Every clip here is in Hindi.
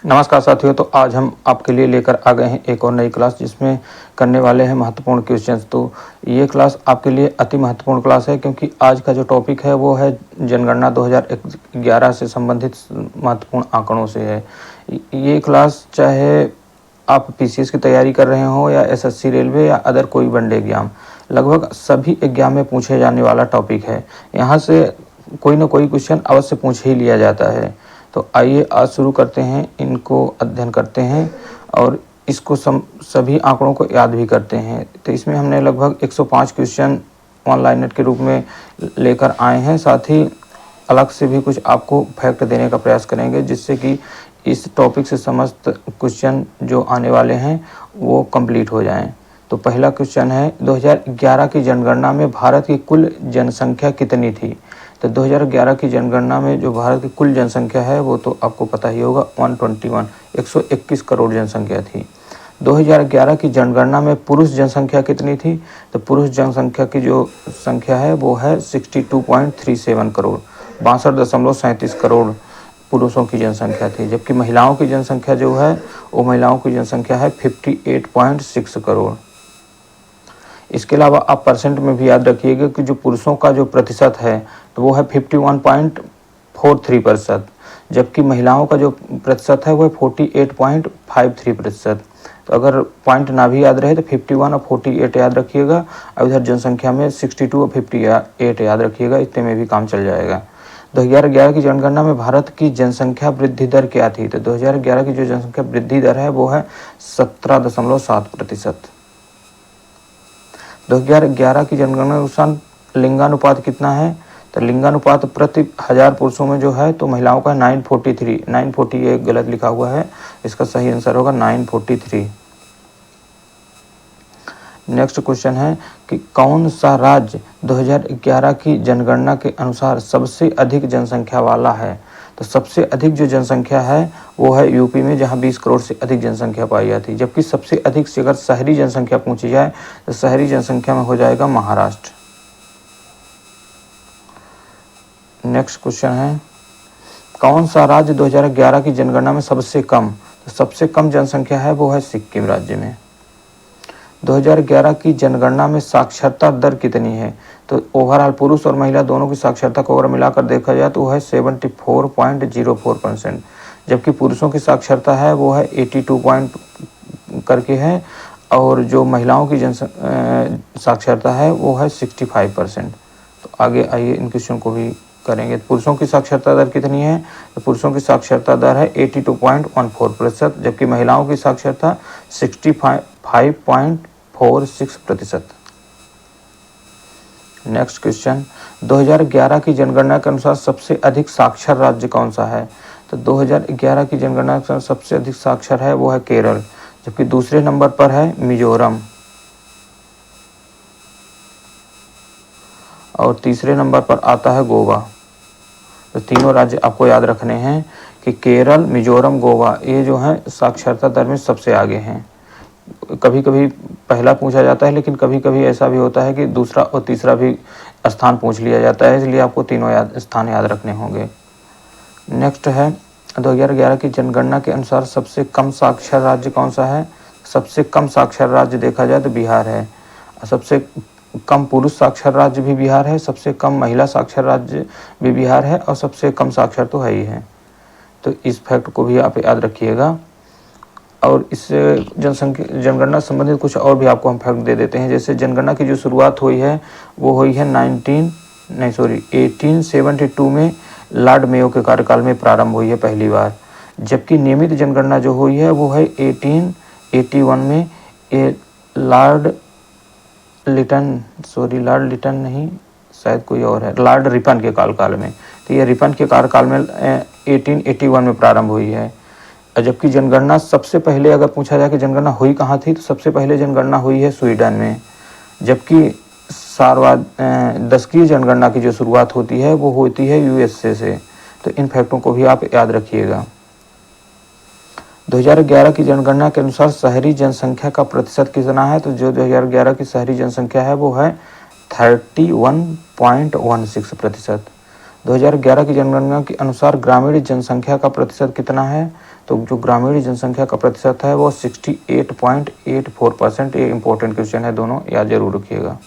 नमस्कार साथियों। तो आज हम आपके लिए लेकर आ गए हैं एक और नई क्लास जिसमें करने वाले हैं महत्वपूर्ण क्वेश्चंस। तो ये क्लास आपके लिए अति महत्वपूर्ण क्लास है क्योंकि आज का जो टॉपिक है वो है जनगणना 2011 से संबंधित महत्वपूर्ण आंकड़ों से है। ये क्लास चाहे आप पीसीएस की तैयारी कर रहे हो या एसएससी रेलवे या अदर कोई वनडे एग्जाम, लगभग सभी एग्जाम में पूछे जाने वाला टॉपिक है। यहाँ से कोई ना कोई क्वेश्चन अवश्य पूछ ही लिया जाता है। तो आइए आज शुरू करते हैं, इनको अध्ययन करते हैं और इसको सभी आंकड़ों को याद भी करते हैं। तो इसमें हमने लगभग 105 क्वेश्चन ऑनलाइनेट के रूप में लेकर आए हैं। साथ ही अलग से भी कुछ आपको फैक्ट देने का प्रयास करेंगे जिससे कि इस टॉपिक से समस्त क्वेश्चन जो आने वाले हैं वो कंप्लीट हो जाएं। तो पहला क्वेश्चन है, 2011 की जनगणना में भारत की कुल जनसंख्या कितनी थी? तो 2011 की जनगणना में जो भारत की कुल जनसंख्या है वो तो आपको पता ही होगा, 121 करोड़ जनसंख्या थी। 2011 की जनगणना में पुरुष जनसंख्या कितनी थी? तो पुरुष जनसंख्या की जो संख्या है वो है 62.37 करोड़, 62.37 करोड़ पुरुषों की जनसंख्या थी। जबकि महिलाओं की जनसंख्या जो है वो महिलाओं की जनसंख्या है 58.6 करोड़। इसके अलावा आप परसेंट में भी याद रखिएगा कि जो पुरुषों का जो प्रतिशत है तो वो है 51.43%, जबकि महिलाओं का जो प्रतिशत है वो है 48.53%। तो अगर पॉइंट ना भी याद रहे तो 51 और 48 याद रखिएगा, और इधर जनसंख्या में 62 और 58 याद रखिएगा, इतने में भी काम चल जाएगा। 2011 की जनगणना में भारत की जनसंख्या वृद्धि दर क्या थी? तो 2011 की जो जनसंख्या वृद्धि दर है वो है 17.7%। 2011 की जनगणना के अनुसार लिंगानुपात कितना है? तो लिंगानुपात प्रति 1000 पुरुषों में जो है तो महिलाओं का 943, 940 गलत लिखा हुआ है, इसका सही आंसर होगा 943। नेक्स्ट क्वेश्चन है कि कौन सा राज्य 2011 की जनगणना के अनुसार सबसे अधिक जनसंख्या वाला है? तो सबसे अधिक जो जनसंख्या है वो है यूपी में, जहां 20 करोड़ से अधिक जनसंख्या पाई जाती है। जबकि सबसे अधिक से अगर शहरी जनसंख्या पूछी जाए तो शहरी जनसंख्या में हो जाएगा महाराष्ट्र। नेक्स्ट क्वेश्चन है, कौन सा राज्य 2011 की जनगणना में सबसे कम? तो सबसे कम जनसंख्या है वो है सिक्किम राज्य में। 2011 की जनगणना में साक्षरता दर कितनी है? तो ओवरऑल पुरुष और महिला दोनों की साक्षरता को अगर मिलाकर देखा जाए तो वो है 74.04%, जबकि पुरुषों की साक्षरता है वो है 82 करके है, और जो महिलाओं की साक्षरता है वो है 65%। तो आगे आइए इन क्वेश्चन को भी करेंगे। पुरुषों की साक्षरता दर कितनी है? तो पुरुषों की साक्षरता दर है 82.14%, जबकि महिलाओं की साक्षरता 65.46%। नेक्स्ट क्वेश्चन, 2011 की जनगणना के अनुसार सबसे अधिक साक्षर राज्य कौन सा है? तो 2011 की जनगणना के अनुसार सबसे अधिक साक्षर है वो है केरल, जबकि दूसरे नंबर पर है मिजोरम, और तीसरे नंबर पर आता है गोवा। तो तीनों राज्य आपको याद रखने हैं कि केरल, मिजोरम, गोवा, ये जो हैं साक्षरता दर में सबसे आगे हैं। कभी कभी पहला पूछा जाता है, लेकिन कभी कभी ऐसा भी होता है कि दूसरा और तीसरा भी स्थान पूछ लिया जाता है, इसलिए आपको तीनों स्थान याद रखने होंगे। नेक्स्ट है, 2011 की जनगणना के अनुसार सबसे कम साक्षर राज्य कौन सा है? सबसे कम साक्षर राज्य देखा जाए तो बिहार है। सबसे कम पुरुष साक्षर राज्य भी बिहार है, सबसे कम महिला साक्षर राज्य भी बिहार है, और सबसे कम साक्षर तो है ही है। तो इस फैक्ट को भी आप याद रखिएगा। और इससे जनगणना संबंधित कुछ और भी आपको हम फैक्ट दे देते हैं। जैसे जनगणना की जो शुरुआत हुई है वो हुई है 1872 में लॉर्ड मेयो के कार्यकाल में प्रारंभ हुई है पहली बार। जबकि नियमित जनगणना जो हुई है वो है 1881 में लॉर्ड लिटन नहीं, शायद कोई और है, लॉर्ड रिपन के काल में। तो ये रिपन के कार्यकाल में 1881 में प्रारंभ हुई है। जबकि जनगणना सबसे पहले अगर पूछा जाए कि जनगणना हुई कहाँ थी, तो सबसे पहले जनगणना हुई है स्वीडन में। जबकि दशकीय जनगणना की जो शुरुआत होती है वो होती है यूएसए से। तो इन फैक्टों को भी आप याद रखिएगा। 2011 की जनगणना के अनुसार शहरी जनसंख्या का प्रतिशत कितना है? तो जो 2011 की शहरी जनसंख्या है वो है 31.16%। 2011 की जनगणना के अनुसार ग्रामीण जनसंख्या का प्रतिशत कितना है? तो जो ग्रामीण जनसंख्या का प्रतिशत है वो 68.84%। ये इंपॉर्टेंट क्वेश्चन है, दोनों याद जरूर रखिएगा।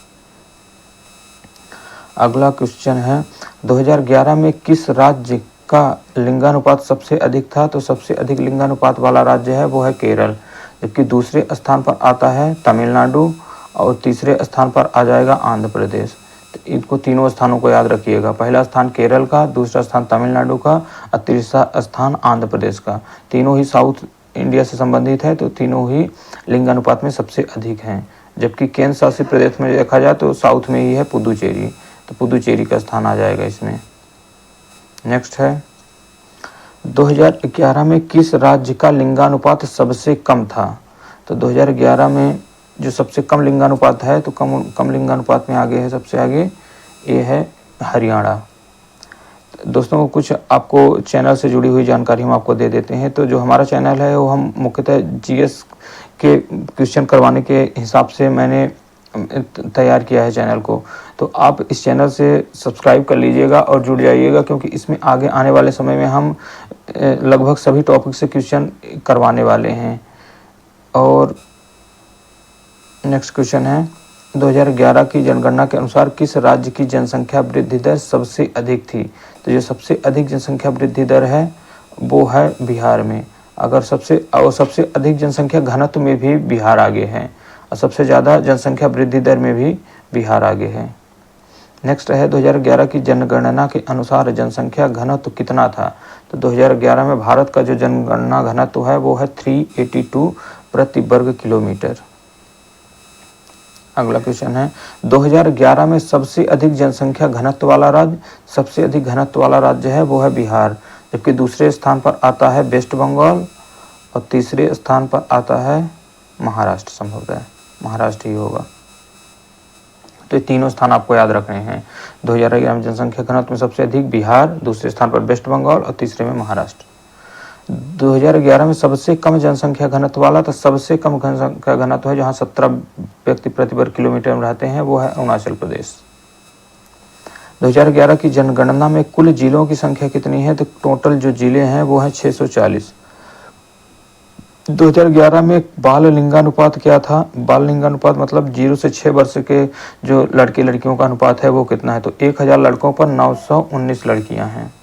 अगला क्वेश्चन है 2011 में किस राज्य का लिंगानुपात सबसे अधिक था? तो सबसे अधिक लिंगानुपात वाला राज्य है वो है केरल, जबकि दूसरे स्थान पर आता है तमिलनाडु और तीसरे स्थान पर आ जाएगा आंध्र प्रदेश। तो इनको तीनों स्थानों को याद रखिएगा, पहला स्थान केरल का, दूसरा स्थान तमिलनाडु का और तीसरा स्थान आंध्र प्रदेश का। तीनों ही साउथ इंडिया से संबंधित है, तो तीनों ही लिंगानुपात में सबसे अधिक हैं। जबकि केंद्र शासित प्रदेश में देखा जाए तो साउथ में ही है पुदुचेरी, तो पुदुचेरी का स्थान आ जाएगा इसमें। नेक्स्ट है 2011 में किस राज्य का लिंगानुपात सबसे कम था? तो 2011 में जो सबसे कम लिंगानुपात है, तो कम लिंगानुपात में आगे है, सबसे आगे ये है हरियाणा। दोस्तों कुछ आपको चैनल से जुड़ी हुई जानकारी हम आपको दे देते हैं। तो जो हमारा चैनल है वो हम मुख्यतः जीएस के क्वेश्चन करवाने के हिसाब से मैंने तैयार किया है चैनल को, तो आप इस चैनल से सब्सक्राइब कर लीजिएगा और जुड़ जाइएगा, क्योंकि इसमें आगे आने वाले समय में हम लगभग सभी टॉपिक से क्वेश्चन करवाने वाले हैं। और नेक्स्ट क्वेश्चन है 2011 की जनगणना के अनुसार किस राज्य की जनसंख्या वृद्धि दर सबसे अधिक थी? तो जो सबसे अधिक जनसंख्या वृद्धि दर है वो है बिहार में। अगर सबसे अधिक जनसंख्या घनत्व में भी बिहार आगे है और सबसे ज़्यादा जनसंख्या वृद्धि दर में भी बिहार आगे है। नेक्स्ट है 2011 की जनगणना के अनुसार जनसंख्या घनत्व कितना था? तो 2011 में भारत का जो जनगणना घनत्व है वो है 382 प्रति वर्ग किलोमीटर। अगला क्वेश्चन है 2011 में सबसे अधिक जनसंख्या घनत्व वाला राज्य, सबसे अधिक घनत्व वाला राज्य है वो है बिहार, जबकि दूसरे स्थान पर आता है वेस्ट बंगाल और तीसरे स्थान पर आता है महाराष्ट्र। संभवतः महाराष्ट्र ही होगा। तो ये तीनों स्थान आपको याद रखने हैं। 2011 में जनसंख्या घनत्व में सबसे अधिक बिहार, दूसरे स्थान पर वेस्ट बंगाल और तीसरे में महाराष्ट्र। 2011 में सबसे कम जनसंख्या घनत्व वाला, तो सबसे कम जनसंख्या घनत्व है जहां 17 व्यक्ति प्रति वर्ग किलोमीटर में रहते हैं, वो है अरुणाचल प्रदेश। 2011 की जनगणना में कुल जिलों की संख्या कितनी है? तो टोटल जो जिले हैं वो है 640। 2011 में बाल लिंगानुपात क्या था? बाल लिंगानुपात मतलब 0 से 6 वर्ष के जो लड़के लड़कियों का अनुपात है वो कितना है? तो 1000 लड़कों पर 919 लड़कियां हैं।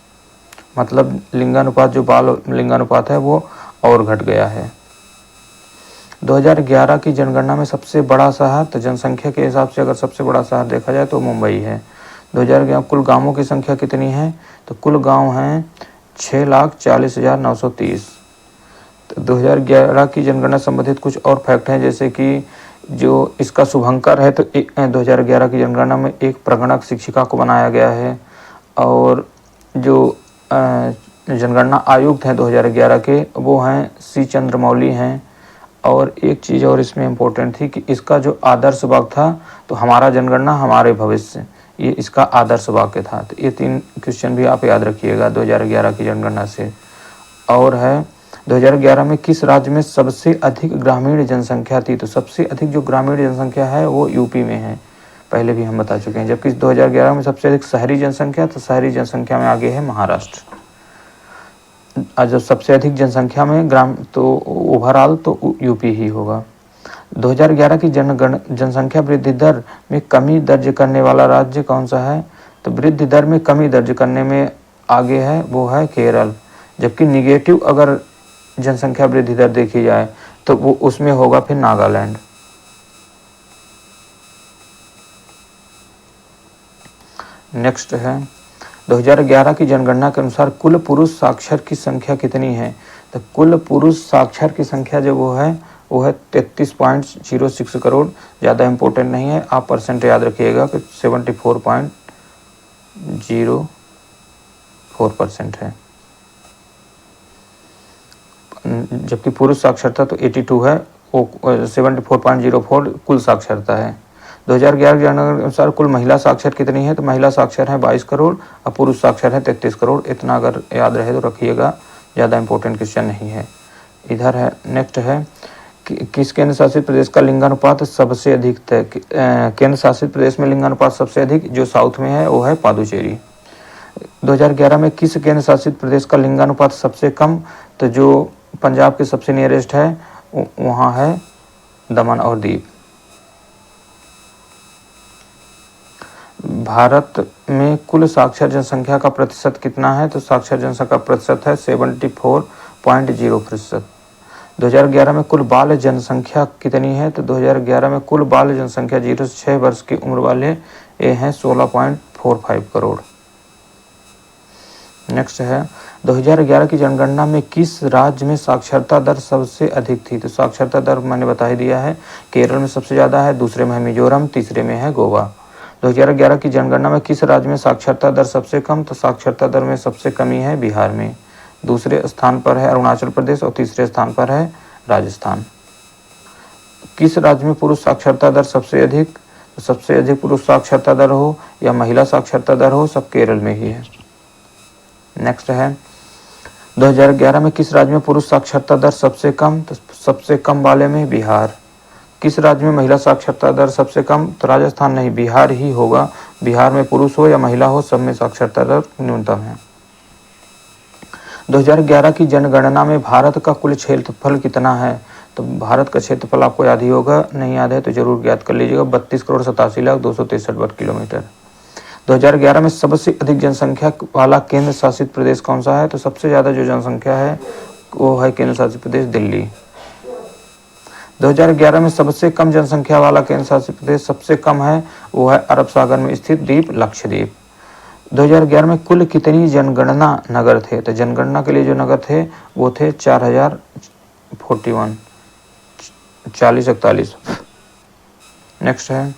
मतलब लिंगानुपात जो बाल लिंगानुपात है वो और घट गया है। 2011 की जनगणना में सबसे बड़ा शहर, तो जनसंख्या के हिसाब से अगर सबसे बड़ा शहर देखा जाए तो मुंबई है। 2011 कुल गांवों की संख्या कितनी है? तो कुल गांव हैं 6,40,930। तो 2011 की जनगणना संबंधित कुछ और फैक्ट हैं, जैसे कि जो इसका शुभंकर है, तो 2011 की जनगणना में एक प्रगणक शिक्षिका को बनाया गया है। और जो जनगणना आयुक्त हैं 2011 के वो हैं सी चंद्रमौली हैं। और एक चीज़ और इसमें इम्पोर्टेंट थी कि इसका जो आदर्श वाक्य था, तो हमारा जनगणना हमारे भविष्य, ये इसका आदर्श वाक्य था। तो ये 3 क्वेश्चन भी आप याद रखिएगा 2011 की जनगणना से। और है 2011 में किस राज्य में सबसे अधिक ग्रामीण जनसंख्या थी? तो सबसे अधिक जो ग्रामीण जनसंख्या है वो यूपी में है, पहले भी हम बता चुके हैं। जबकि 2011 में सबसे अधिक शहरी जनसंख्या, तो शहरी जनसंख्या में आगे है महाराष्ट्र। जब सबसे अधिक जनसंख्या में ग्राम तो ओवरऑल तो यूपी ही होगा। 2011 की जनसंख्या वृद्धि दर में कमी दर्ज करने वाला राज्य कौन सा है? तो वृद्धि दर में कमी दर्ज करने में आगे है वो है केरल। जबकि निगेटिव अगर जनसंख्या वृद्धि दर देखी जाए तो वो उसमें होगा फिर नागालैंड। नेक्स्ट है 2011 की जनगणना के अनुसार कुल पुरुष साक्षर की संख्या कितनी है? तो कुल पुरुष साक्षर की संख्या जो वो है 33.06 करोड़। ज़्यादा इम्पोर्टेंट नहीं है, आप परसेंट याद रखिएगा कि 74.04% है। जबकि पुरुष साक्षरता तो 82 है, वो 74.04 कुल साक्षरता है। 2011 के जनगणना के अनुसार कुल महिला साक्षर कितनी है? तो महिला साक्षर है 22 करोड़ और पुरुष साक्षर है 33 करोड़। इतना अगर याद रहे तो रखिएगा, ज़्यादा इंपॉर्टेंट क्वेश्चन नहीं है। इधर है नेक्स्ट है कि किस केंद्र शासित प्रदेश का लिंगानुपात सबसे अधिक है? केंद्र शासित प्रदेश में लिंगानुपात सबसे अधिक जो साउथ में है वो है पुदुचेरी। 2011 में किस केंद्र शासित प्रदेश का लिंगानुपात सबसे कम? तो जो पंजाब के सबसे नियरेस्ट है वहाँ है दमन और दीव। भारत में कुल साक्षर जनसंख्या का प्रतिशत कितना है? तो साक्षर जनसंख्या का प्रतिशत है 74.0%। 2011 में कुल बाल जनसंख्या कितनी है? तो 2011 में कुल बाल जनसंख्या 0 से 6 वर्ष की उम्र वाले ये हैं 16.45 करोड़। नेक्स्ट है 2011 की जनगणना में किस राज्य में साक्षरता दर सबसे अधिक थी? तो साक्षरता दर मैंने बता ही दिया है, केरल में सबसे ज़्यादा है, दूसरे में है मिजोरम, तीसरे में है गोवा। 2011 की जनगणना में किस राज्य में साक्षरता दर सबसे कम? तो साक्षरता दर में सबसे कमी है बिहार में, दूसरे स्थान पर है अरुणाचल प्रदेश और तीसरे स्थान पर है राजस्थान। किस राज्य में पुरुष साक्षरता दर सबसे अधिक? तो सबसे अधिक पुरुष साक्षरता दर हो या महिला साक्षरता दर हो, सब केरल में ही है। नेक्स्ट है 2011 में किस राज्य में पुरुष साक्षरता दर सबसे कम? तो सबसे कम वाले में बिहार। किस राज्य में महिला साक्षरता दर सबसे कम? तो राजस्थान नहीं, बिहार ही होगा। बिहार में पुरुष हो या महिला हो, सब में साक्षरता दर न्यूनतम है। 2011 की जनगणना में भारत का कुल क्षेत्रफल कितना है? तो भारत का क्षेत्रफल आपको याद ही होगा, नहीं याद है तो जरूर याद कर लीजिएगा, 32,87,263 वर्ग किलोमीटर। 2011 में सबसे अधिक जनसंख्या वाला केंद्र शासित प्रदेश कौन सा है? तो सबसे ज़्यादा जो जनसंख्या है वो है केंद्र शासित प्रदेश दिल्ली। 2011 में सबसे कम जनसंख्या वाला केंद्र शासित प्रदेश सबसे कम है वो है अरब सागर में स्थित द्वीप लक्षद्वीप। 2011 में कुल कितनी जनगणना नगर थे? तो जनगणना के लिए जो नगर थे वो थे 4041, 4041। नेक्स्ट है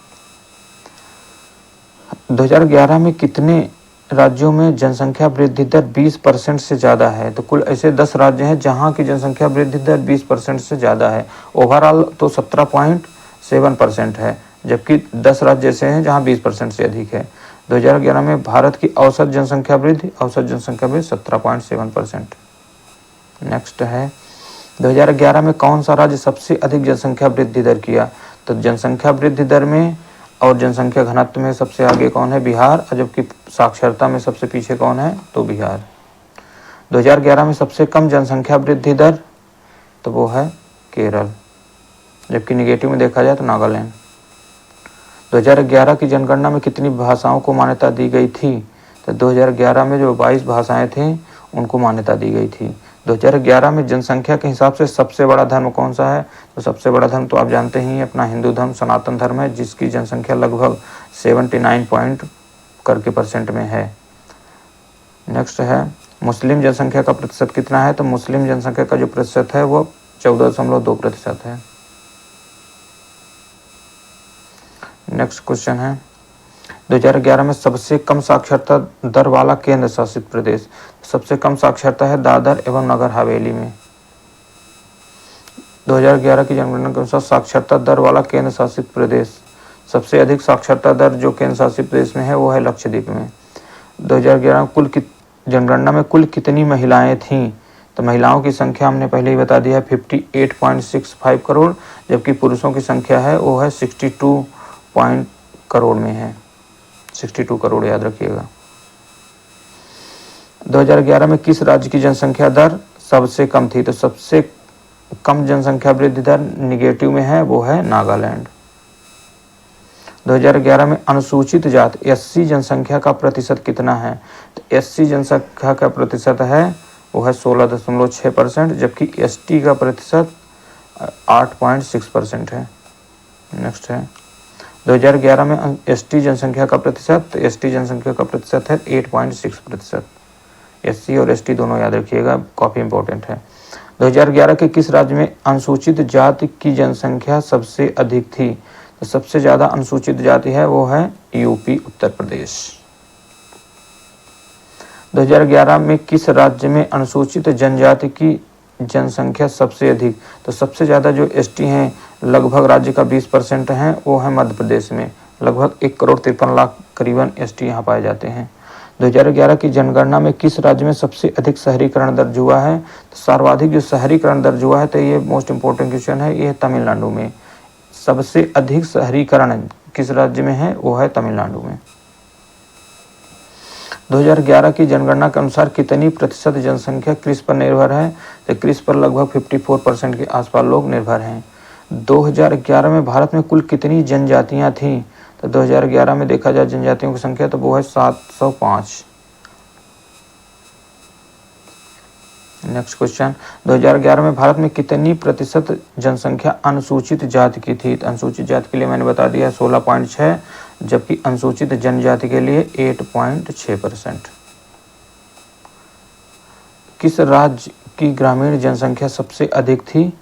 2011 में कितने राज्यों में जनसंख्या वृद्धि दर 20% से ज़्यादा है? तो कुल ऐसे 10 राज्य हैं जहां की जनसंख्या वृद्धि दर 20% से ज़्यादा है। ओवरऑल तो 17.7% है, जबकि 10 राज्य ऐसे हैं जहां 20% से अधिक है। 2011 में भारत की औसत जनसंख्या वृद्धि 17.7%। नेक्स्ट है 2011 में कौन सा राज्य सबसे अधिक जनसंख्या वृद्धि दर किया? तो जनसंख्या वृद्धि दर में और जनसंख्या घनत्व में सबसे आगे कौन है? बिहार। जबकि साक्षरता में सबसे पीछे कौन है? तो बिहार। 2011 में सबसे कम जनसंख्या वृद्धि दर तो वो है केरल, जबकि निगेटिव में देखा जाए तो नागालैंड। 2011 की जनगणना में कितनी भाषाओं को मान्यता दी गई थी? तो 2011 में जो 22 भाषाएं थीं उनको मान्यता दी गई थी। 2011 में जनसंख्या के हिसाब से सबसे बड़ा धर्म कौन सा है? तो सबसे बड़ा धर्म तो आप जानते ही अपना हिंदू धर्म सनातन धर्म है, जिसकी जनसंख्या लगभग 79 पॉइंट करके % में है। नेक्स्ट है मुस्लिम जनसंख्या का प्रतिशत कितना है? तो मुस्लिम जनसंख्या का जो प्रतिशत है वो 14.2% है। नेक्स्ट क्वेश्चन है 2011 में सबसे कम साक्षरता दर वाला केंद्र शासित प्रदेश। सबसे कम साक्षरता है दादर एवं नगर हवेली में। 2011 की जनगणना के अनुसार साक्षरता दर वाला केंद्र शासित प्रदेश, सबसे अधिक साक्षरता दर जो केंद्र शासित प्रदेश में है वो है लक्षद्वीप में। 2011 कुल जनगणना में कुल कितनी महिलाएं थीं? तो महिलाओं की संख्या हमने पहले ही बता दिया है 58.65 करोड़, जबकि पुरुषों की संख्या है वो है 62 करोड़ में है, 62 करोड़ याद रखिएगा। 2011 में किस राज्य की जनसंख्या दर सबसे कम थी? तो सबसे कम जनसंख्या वृद्धि दर निगेटिव में है वो है नागालैंड। 2011 में अनुसूचित जाति एससी जनसंख्या का प्रतिशत कितना है? तो एससी जनसंख्या का प्रतिशत है वो है 16.6%, जबकि एसटी का प्रतिशत 8.6% है। नेक्स्ट है 2011 में एसटी जनसंख्या का प्रतिशत, तो एसटी जनसंख्या का प्रतिशत है 8.6%। एससी और एसटी दोनों याद रखिएगा, काफ़ी इंपॉर्टेंट है। 2011 के किस राज्य में अनुसूचित जाति की जनसंख्या सबसे अधिक थी? तो सबसे ज़्यादा अनुसूचित जाति है वो है यूपी, उत्तर प्रदेश। 2011 में किस राज्य में अनुसूचित जनजाति की जनसंख्या सबसे अधिक? तो सबसे ज़्यादा जो एसटी हैं लगभग राज्य का 20% हैं वो है मध्य प्रदेश में, लगभग 1,53,00,000 करीबन एसटी यहाँ पाए जाते हैं। 2011 की जनगणना में किस राज्य में सबसे अधिक शहरीकरण दर्ज हुआ है? तो सर्वाधिक जो शहरीकरण दर्ज हुआ है, तो ये मोस्ट इम्पोर्टेंट क्वेश्चन है, ये है तमिलनाडु में। सबसे अधिक शहरीकरण किस राज्य में है? वो है तमिलनाडु में। 2011 की जनगणना के अनुसार कितनी प्रतिशत जनसंख्या कृषि पर निर्भर है? तो कृषि पर लगभग 54% के आसपास लोग निर्भर हैं। 2011 में भारत में कुल कितनी जनजातियां थीं? तो 2011 में देखा जाए जनजातियों की संख्या तो वो है 705। नेक्स्ट क्वेश्चन, 2011 में भारत में कितनी प्रतिशत जनसंख्या अनुसूचित जाति की थी? तो अनुसूचित जाति के लिए मैंने बता दिया 16.6, जबकि अनुसूचित जनजाति के लिए 8.6%। किस राज्य की ग्रामीण जनसंख्या सबसे अधिक थी?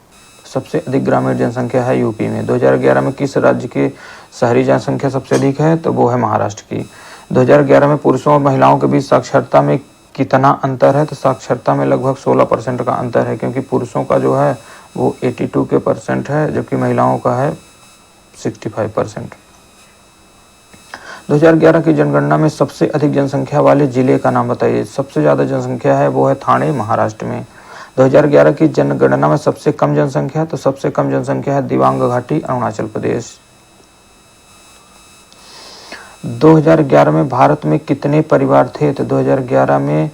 सबसे अधिक ग्रामीण जनसंख्या है यूपी में। 2011 में किस राज्य की शहरी जनसंख्या सबसे अधिक है? तो वो है महाराष्ट्र की। 2011 में पुरुषों और महिलाओं के बीच साक्षरता में कितना अंतर है? तो साक्षरता में लगभग 16% का अंतर है, क्योंकि पुरुषों का जो है वो 82% है, जबकि महिलाओं का है 65%। 2011 की जनगणना में सबसे अधिक जनसंख्या वाले जिले का नाम बताइए। सबसे ज़्यादा जनसंख्या है वो है ठाणे, महाराष्ट्र में। 2011 की जनगणना में सबसे कम जनसंख्या, तो सबसे कम जनसंख्या है दिबांग घाटी, अरुणाचल प्रदेश। 2011 में भारत में कितने परिवार थे? तो 2011 में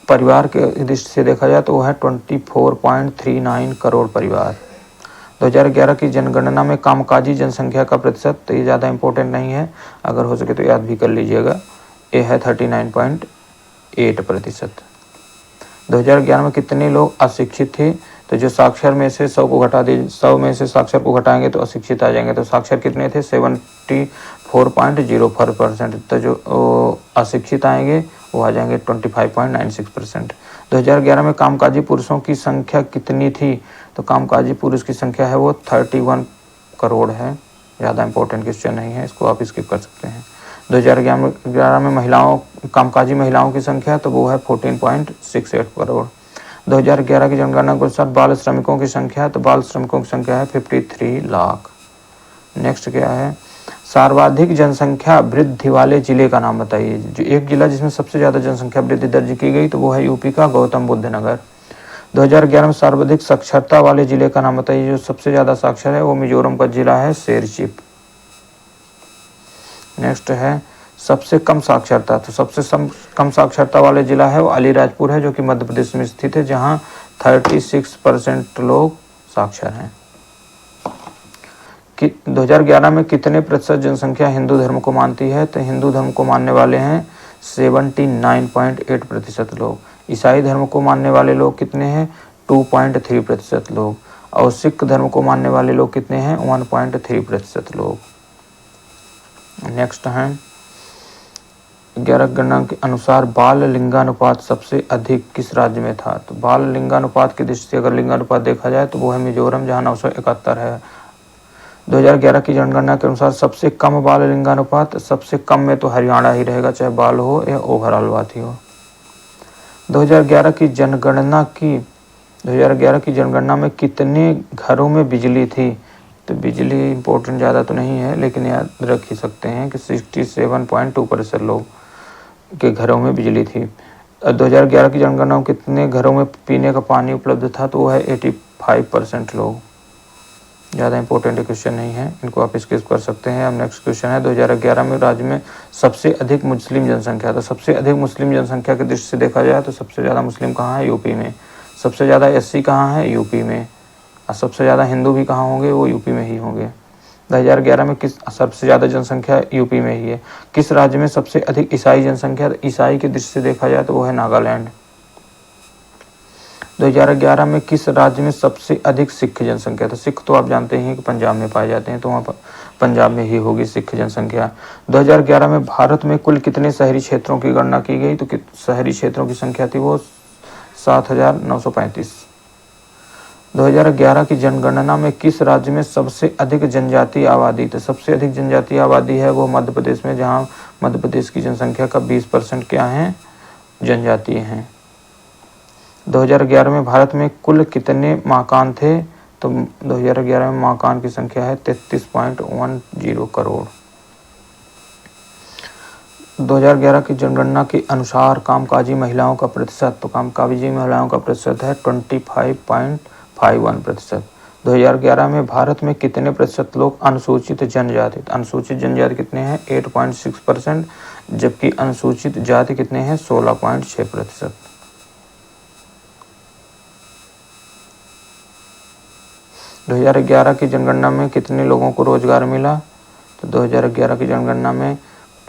परिवार के दृष्टि से देखा जाए तो वो है 24.39 करोड़ परिवार। 2011 की जनगणना में कामकाजी जनसंख्या का प्रतिशत, तो ये ज़्यादा इंपॉर्टेंट नहीं है, अगर हो सके तो याद भी कर लीजिएगा। ये है 39.8%। 2011 में कितने लोग अशिक्षित थे? तो जो साक्षर में से 100 को घटा दी, 100 में से साक्षर को घटाएंगे तो अशिक्षित आ जाएंगे। तो साक्षर कितने थे? 74.04%। तो जो अशिक्षित आएंगे वो आ जाएंगे 25.96%। 2011 में कामकाजी पुरुषों की संख्या कितनी थी? तो कामकाजी पुरुष की संख्या है वो 31 करोड़ है। ज़्यादा इंपॉर्टेंट क्वेश्चन नहीं है, इसको आप स्किप कर सकते हैं। 2011 में कामकाजी महिलाओं की संख्या तो वो है 14.68 करोड़। 2011 की जनगणना के अनुसार बाल श्रमिकों की संख्या, तो बाल श्रमिकों की संख्या है 53 लाख। नेक्स्ट क्या है, सर्वाधिक जनसंख्या वृद्धि वाले जिले का नाम बताइए। जो एक जिला जिसमें सबसे ज़्यादा जनसंख्या वृद्धि दर्ज की गई तो वो है यूपी का गौतम बुद्ध नगर। 2011 में सर्वाधिक साक्षरता वाले जिले का नाम बताइए। जो सबसे ज़्यादा साक्षर है वो मिजोरम का जिला है शेरचिप। नेक्स्ट है सबसे कम साक्षरता, तो सबसे कम साक्षरता वाले जिला है वो अलीराजपुर है, जो कि मध्य प्रदेश में स्थित है, जहां 36% लोग साक्षर हैं। 2011 में कितने प्रतिशत जनसंख्या हिंदू धर्म को मानती है? तो हिंदू धर्म को मानने वाले हैं 79.8% लोग। ईसाई धर्म को मानने वाले लोग कितने हैं? 2.3% लोग। और सिख धर्म को मानने वाले लोग कितने हैं? 1.3% लोग। नेक्स्ट है 11 गणना के अनुसार बाल लिंगानुपात सबसे अधिक किस राज्य में था? तो बाल लिंगानुपात की दृष्टि से अगर लिंगानुपात देखा जाए तो वो है मिजोरम, जहां 971 है। 2011 की जनगणना के अनुसार सबसे कम बाल लिंगानुपात, सबसे कम में तो हरियाणा ही रहेगा, चाहे बाल हो या ओवरऑल बात ही हो। 2011 की जनगणना में कितने घरों में बिजली थी? तो बिजली इंपॉर्टेंट ज़्यादा तो नहीं है, लेकिन याद रख ही सकते हैं कि 67.2% लोग के घरों में बिजली थी। 2011 की जनगणना में कितने घरों में पीने का पानी उपलब्ध था? तो वो है 85% लोग। ज़्यादा इंपॉर्टेंट क्वेश्चन नहीं है, इनको आप स्किप कर सकते हैं। अब नेक्स्ट क्वेश्चन है 2011 में राज्य में सबसे अधिक मुस्लिम जनसंख्या। तो सबसे अधिक मुस्लिम जनसंख्या की दृष्टि से देखा जाए तो सबसे ज़्यादा मुस्लिम कहाँ है? यूपी में। सबसे ज़्यादा एससी कहाँ है? यूपी में। और सबसे ज़्यादा हिंदू भी कहाँ होंगे? वो यूपी में ही होंगे। 2011 में किस सबसे ज़्यादा जनसंख्या यूपी में ही है। किस राज्य में सबसे अधिक ईसाई जनसंख्या? ईसाई की दृष्टि से देखा जाए तो वो है नागालैंड। 2011 में किस राज्य में सबसे अधिक सिख जनसंख्या? तो सिख तो आप जानते हैं कि पंजाब में पाए जाते हैं, तो वहाँ पंजाब में ही होगी सिख जनसंख्या। 2011 में भारत में कुल कितने शहरी क्षेत्रों की गणना की गई? तो शहरी क्षेत्रों की संख्या थी वो 7,935। 2011 की जनगणना में किस राज्य में सबसे अधिक जनजातीय आबादी? तो सबसे अधिक जनजातीय आबादी है वो मध्य प्रदेश में, जहाँ मध्य प्रदेश की जनसंख्या का 20% क्या है? जनजातीय हैं। 2011 में भारत में कुल कितने मकान थे? तो 2011 में मकान की संख्या है 33.10 करोड़। 2011 की जनगणना के अनुसार कामकाजी महिलाओं का प्रतिशत, तो कामकाजी महिलाओं का प्रतिशत है 25.51%। 2011 में भारत में कितने प्रतिशत लोग अनुसूचित जनजाति? अनुसूचित जनजाति कितने हैं? 8.6%, जबकि अनुसूचित जाति कितने हैं 16.6%। दो 2011 की जनगणना में कितने लोगों को रोजगार मिला? तो 2011 की जनगणना में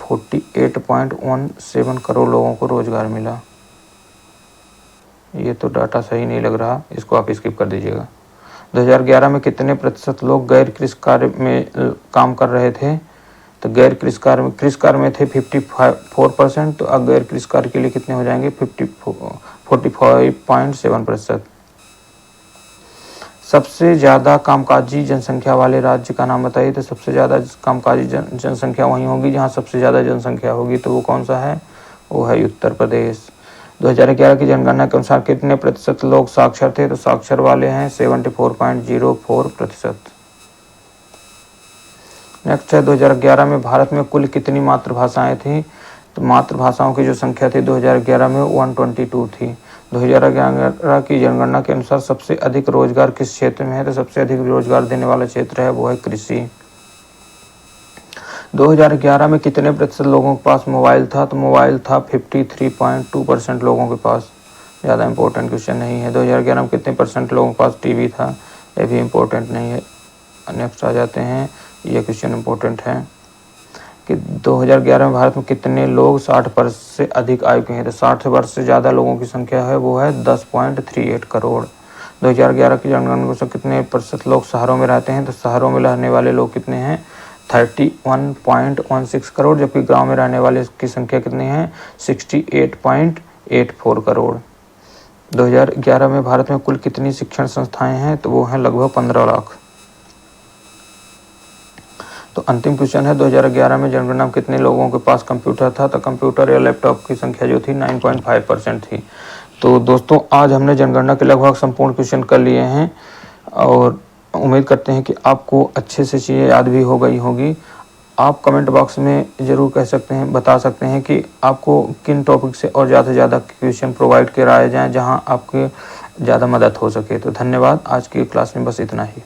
48.17 करोड़ लोगों को रोजगार मिला। ये तो डाटा सही नहीं लग रहा, इसको आप स्किप कर दीजिएगा। 2011 में कितने प्रतिशत लोग गैर कृषि कार्य में काम कर रहे थे? तो गैर कृषि कार्य में थे 54%, तो अब गैर कृषि कार्य के लिए कितने हो जाएंगे 45.7%। सबसे ज़्यादा कामकाजी जनसंख्या वाले राज्य का नाम बताइए। तो सबसे ज़्यादा कामकाजी जनसंख्या वहीं होगी जहाँ सबसे ज़्यादा जनसंख्या होगी, तो वो कौन सा है? वो है उत्तर प्रदेश। 2011 की जनगणना के अनुसार कितने प्रतिशत लोग साक्षर थे? तो साक्षर वाले हैं 74.04%। नेक्स्ट है 2011 में भारत में कुल कितनी मातृभाषाएं थी? तो मातृभाषाओं की जो संख्या थी 2011 में 122 थी। 2011 की जनगणना के अनुसार सबसे अधिक रोजगार किस क्षेत्र में है? तो सबसे अधिक रोजगार देने वाला क्षेत्र है वो है कृषि। 2011 में कितने प्रतिशत लोगों के पास मोबाइल था? तो मोबाइल था 53.2% लोगों के पास। ज़्यादा इंपॉर्टेंट क्वेश्चन नहीं है। 2011 में कितने परसेंट लोगों के पास टीवी था? ये भी इम्पोर्टेंट नहीं है। नेक्स्ट आ जाते हैं, ये क्वेश्चन इम्पोर्टेंट है कि 2011 में भारत में कितने लोग 60 वर्ष से अधिक आयु के हैं? तो 60 वर्ष से ज़्यादा लोगों की संख्या है वो है 10.38 करोड़। 2011 की जनगणना से कितने प्रतिशत लोग शहरों में रहते हैं? तो शहरों में रहने वाले लोग कितने हैं 31.16 करोड़, जबकि गांव में रहने वाले की संख्या कितनी है 68.84 करोड़। 2011 में भारत में कुल कितनी शिक्षण संस्थाएं हैं? तो वो हैं लगभग 15 लाख। तो अंतिम क्वेश्चन है 2011 में जनगणना में कितने लोगों के पास कंप्यूटर था? तो कंप्यूटर या लैपटॉप की संख्या जो थी 9.5% थी। तो दोस्तों आज हमने जनगणना के लगभग संपूर्ण क्वेश्चन कर लिए हैं और उम्मीद करते हैं कि आपको अच्छे से चीज़ें याद भी हो गई होगी। आप कमेंट बॉक्स में ज़रूर कह सकते हैं, बता सकते हैं कि आपको किन टॉपिक से और ज़्यादा से ज़्यादा क्वेश्चन प्रोवाइड कराए जाएँ जहां आपके ज़्यादा मदद हो सके। तो धन्यवाद। आज की क्लास में बस इतना ही।